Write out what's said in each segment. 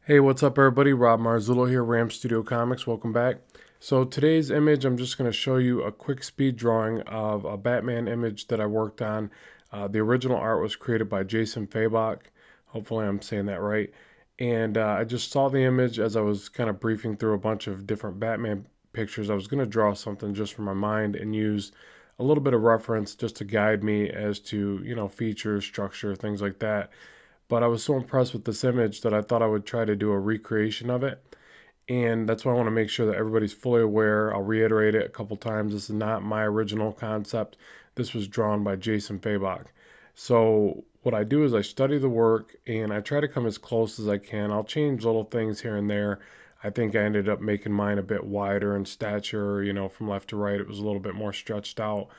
Hey, what's up everybody? Rob Marzullo here, Ram Studio Comics. Welcome back. So today's image, I'm just going to show you a quick speed drawing of a Batman image that I worked on. The original art was created by Jason Fabok. Hopefully I'm saying that right. And I just saw the image as I was kind of briefing through a bunch of different Batman pictures. I was going to draw something just from my mind and use a little bit of reference just to guide me as to, features, structure, things like that. But I was so impressed with this image that I thought I would try to do a recreation of it. And that's why I want to make sure that everybody's fully aware. I'll reiterate it a couple times. This is not my original concept. This was drawn by Jason Fabok. So what I do is I study the work and I try to come as close as I can. I'll change little things here and there. I think I ended up making mine a bit wider in stature, from left to right. It was a little bit more stretched out.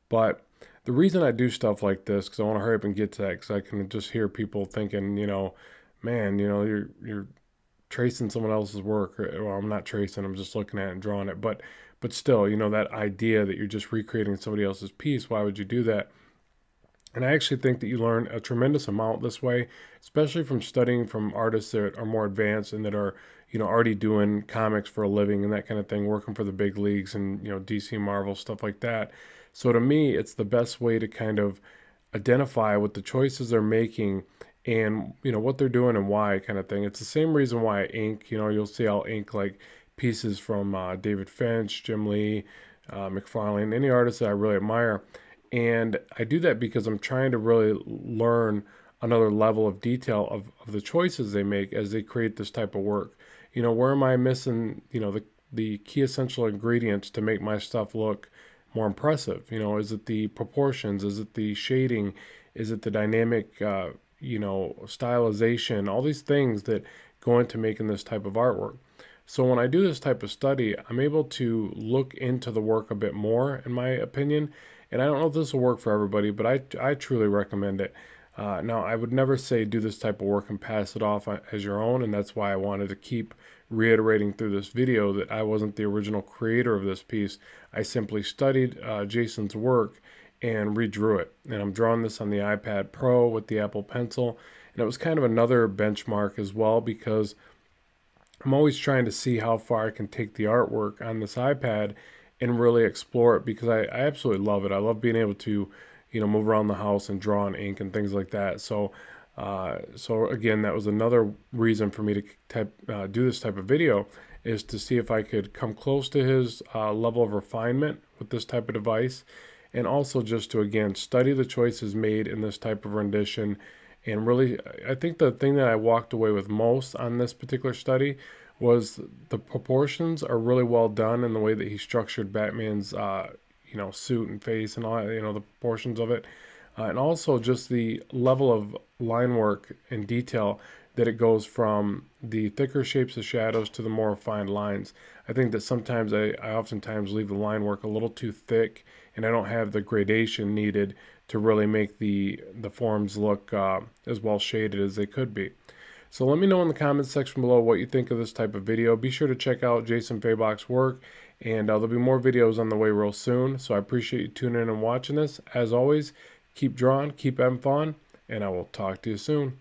But the reason I do stuff like this, because I want to hurry up and get to that, because I can just hear people thinking, man, you're tracing someone else's work. Well, I'm not tracing. I'm just looking at it and drawing it. But still, that idea that you're just recreating somebody else's piece. Why would you do that? And I actually think that you learn a tremendous amount this way, especially from studying from artists that are more advanced and that are, already doing comics for a living and that kind of thing, working for the big leagues and, DC, Marvel, stuff like that. So to me, it's the best way to kind of identify what the choices they're making and, what they're doing and why kind of thing. It's the same reason why I ink, you'll see I'll ink like pieces from David Finch, Jim Lee, McFarlane, any artist that I really admire. And I do that because I'm trying to really learn another level of detail of the choices they make as they create this type of work. Where am I missing, the key essential ingredients to make my stuff look more impressive? Is it the proportions? Is it the shading? Is it the dynamic, stylization? All these things that go into making this type of artwork. So when I do this type of study, I'm able to look into the work a bit more, in my opinion. And I don't know if this will work for everybody, but I truly recommend it. Now, I would never say do this type of work and pass it off as your own, and that's why I wanted to keep reiterating through this video that I wasn't the original creator of this piece. I simply studied Jason's work and redrew it. And I'm drawing this on the iPad Pro with the Apple Pencil. And it was kind of another benchmark as well because I'm always trying to see how far I can take the artwork on this iPad and really explore it because I absolutely love it. I love being able to, move around the house and draw in ink and things like that. So again, that was another reason for me to do this type of video is to see if I could come close to his level of refinement with this type of device, and also just to again study the choices made in this type of rendition. And really, I think the thing that I walked away with most on this particular study was the proportions are really well done in the way that he structured Batman's, suit and face and all, the proportions of it. And also just the level of line work and detail that it goes from the thicker shapes of shadows to the more refined lines. I think that sometimes I oftentimes leave the line work a little too thick and I don't have the gradation needed to really make the forms look as well shaded as they could be. So let me know in the comments section below what you think of this type of video. Be sure to check out Jason Fabok's work, and there'll be more videos on the way real soon. So I appreciate you tuning in and watching this. As always, keep drawing, keep having fun, and I will talk to you soon.